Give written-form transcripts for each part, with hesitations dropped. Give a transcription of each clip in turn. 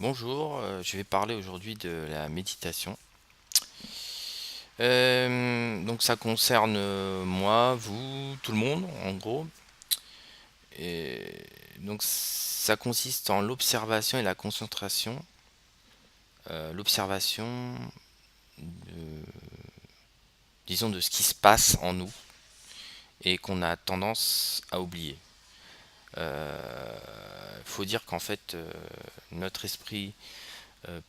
Bonjour, je vais parler aujourd'hui de la méditation. Donc ça concerne moi, vous, tout le monde en gros. Et donc ça consiste en l'observation et la concentration. L'observation, disons, de ce qui se passe en nous et qu'on a tendance à oublier. Il faut dire qu'en fait, notre esprit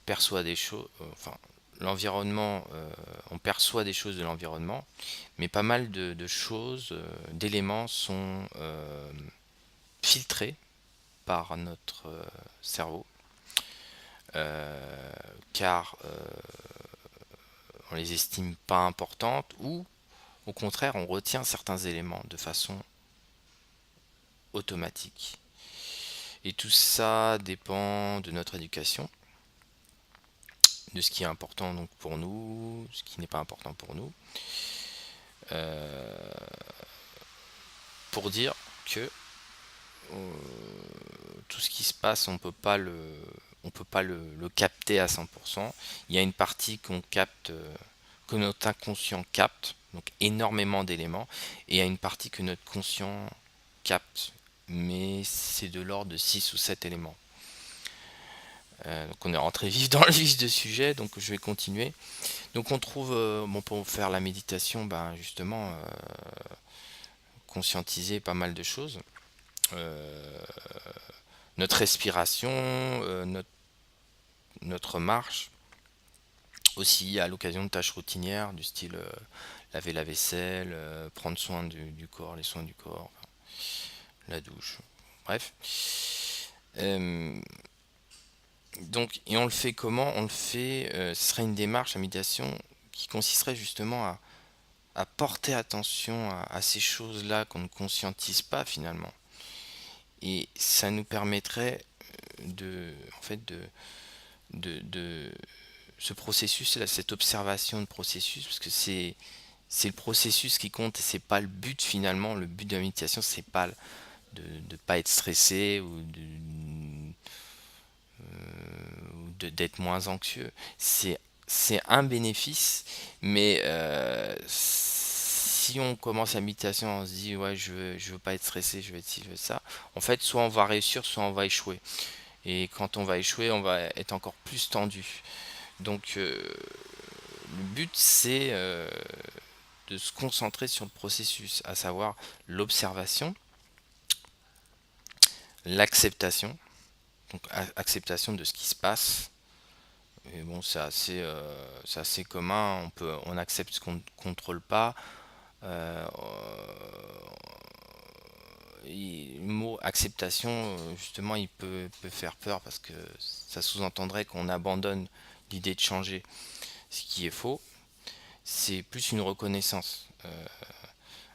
perçoit des choses, enfin, l'environnement, on perçoit des choses de l'environnement, mais pas mal de choses, d'éléments sont filtrés par notre cerveau, car on les estime pas importantes ou au contraire on retient certains éléments de façon automatique. Et tout ça dépend de notre éducation, de ce qui est important donc pour nous, ce qui n'est pas important pour nous. Pour dire que tout ce qui se passe, on peut pas le capter à 100%. Il y a une partie qu'on capte, que notre inconscient capte, donc énormément d'éléments, et il y a une partie que notre conscient capte, mais c'est de l'ordre de 6 ou 7 éléments. Donc on est rentré vif dans le vif du sujet, donc je vais continuer. Donc on trouve, bon, pour faire la méditation, ben justement, conscientiser pas mal de choses. Euh, Notre respiration, notre marche, aussi à l'occasion de tâches routinières du style laver la vaisselle, prendre soin du corps, les soins du corps, enfin, la douche, bref. Euh, donc, et on le fait comment? On le fait, ce serait une démarche, la méditation, qui consisterait justement à porter attention à ces choses-là qu'on ne conscientise pas finalement. Et ça nous permettrait en fait, de ce processus là, cette observation de processus, parce que c'est le processus qui compte et c'est pas le but finalement. Le but de la méditation, c'est pas de pas être stressé d'être moins anxieux. C'est un bénéfice, mais si on commence la méditation, on se dit ouais je veux pas être stressé, je veux être ci, je veux ça. En fait, soit on va réussir, soit on va échouer. Et quand on va échouer, on va être encore plus tendu. Donc le but c'est de se concentrer sur le processus, à savoir l'observation, l'acceptation, donc acceptation de ce qui se passe. Et bon, c'est assez commun. On accepte ce qu'on ne contrôle pas. Euh, le mot acceptation, justement, peut faire peur parce que ça sous-entendrait qu'on abandonne l'idée de changer, ce qui est faux. C'est plus une reconnaissance.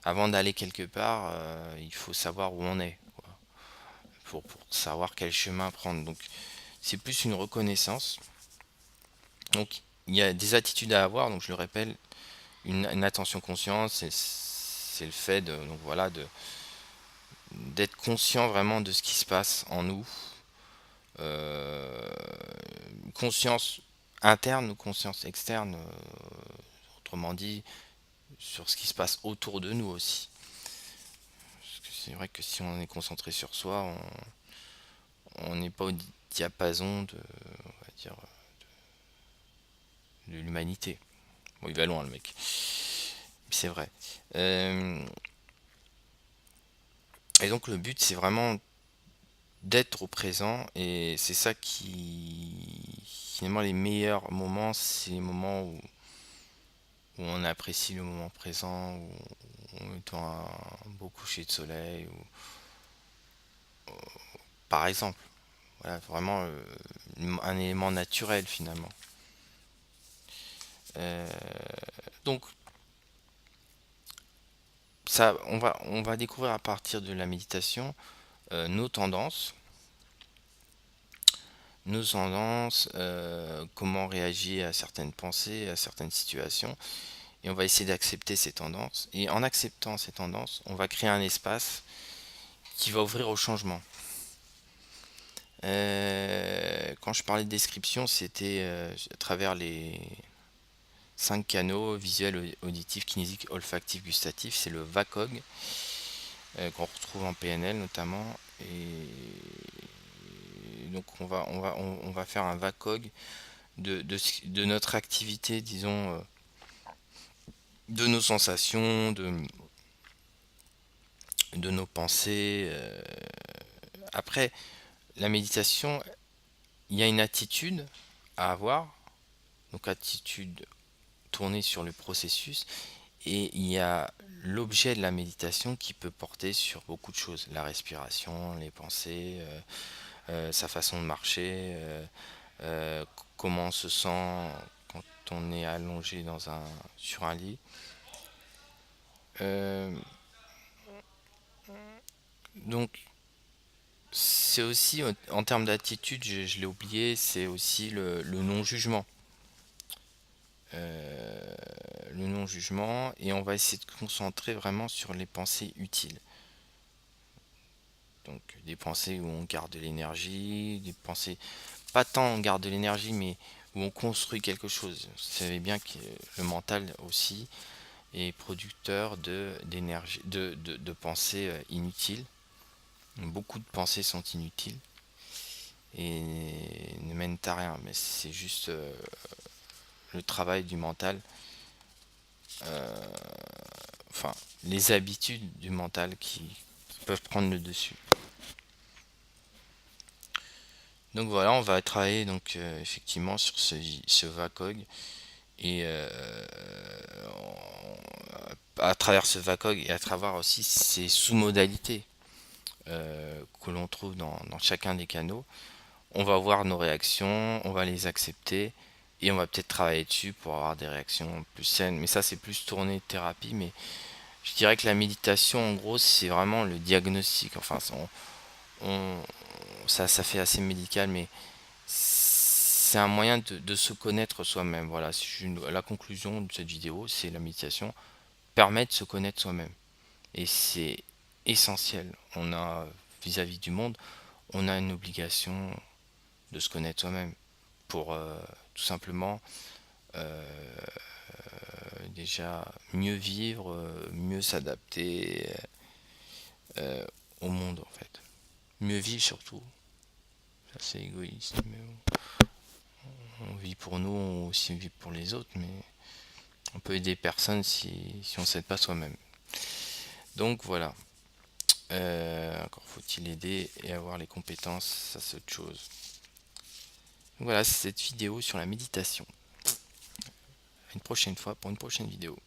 Avant d'aller quelque part, il faut savoir où on est, quoi, pour savoir quel chemin prendre. Donc, c'est plus une reconnaissance. Donc, il y a des attitudes à avoir. Donc, je le répète, une attention consciente, c'est le fait de, donc voilà, d'être conscient vraiment de ce qui se passe en nous. Euh, Conscience interne ou conscience externe, autrement dit, sur ce qui se passe autour de nous aussi. Parce que c'est vrai que si on est concentré sur soi, on n'est pas au diapason on va dire, de l'humanité. Bon, il va loin le mec. C'est vrai. Euh, et donc le but, c'est vraiment d'être au présent. Et c'est ça qui, finalement, les meilleurs moments, c'est les moments où on apprécie le moment présent, où on est un beau coucher de soleil, ou, par exemple. Voilà, vraiment un élément naturel finalement. Euh, donc ça, on va découvrir à partir de la méditation nos tendances, comment réagir à certaines pensées, à certaines situations, et on va essayer d'accepter ces tendances. Et en acceptant ces tendances, on va créer un espace qui va ouvrir au changement. quand je parlais de description, c'était à travers les 5 canaux visuels, auditifs, kinésiques, olfactifs, gustatifs. C'est le VACOG qu'on retrouve en PNL notamment. Et donc on va faire un VACOG de notre activité, disons, de nos sensations, de nos pensées. Après, la méditation, il y a une attitude à avoir, donc attitude tournée sur le processus, et il y a l'objet de la méditation qui peut porter sur beaucoup de choses, la respiration, les pensées, sa façon de marcher, comment on se sent quand on est allongé sur un lit. Euh, donc c'est aussi, en termes d'attitude, je l'ai oublié, c'est aussi le non-jugement. Le non-jugement, et on va essayer de se concentrer vraiment sur les pensées utiles. Donc des pensées où on garde de l'énergie, des pensées, pas tant on garde de l'énergie, mais où on construit quelque chose. Vous savez bien que le mental aussi est producteur d'énergie, de pensées inutiles. Beaucoup de pensées sont inutiles et ne mènent à rien, mais c'est juste le travail du mental, enfin les habitudes du mental qui peuvent prendre le dessus. Donc voilà, on va travailler donc effectivement sur ce VACOG, et à travers ce VACOG et à travers aussi ces sous-modalités que l'on trouve dans chacun des canaux, on va voir nos réactions, on va les accepter et on va peut-être travailler dessus pour avoir des réactions plus saines. Mais ça, c'est plus tourné thérapie. Mais je dirais que la méditation, en gros, c'est vraiment le diagnostic. Enfin, on- ça fait assez médical, mais c'est un moyen de se connaître soi-même. Voilà, la conclusion de cette vidéo, c'est la méditation permet de se connaître soi-même. Et c'est essentiel. On a, vis-à-vis du monde, on a une obligation de se connaître soi-même pour tout simplement déjà mieux vivre, mieux s'adapter au monde en fait. Mieux vivre surtout. C'est assez égoïste, mais on vit pour nous, on aussi vit pour les autres, mais on peut aider personne si on ne s'aide pas soi-même. Donc voilà. Encore faut-il aider et avoir les compétences, ça c'est autre chose. Donc voilà, c'est cette vidéo sur la méditation. À une prochaine fois pour une prochaine vidéo.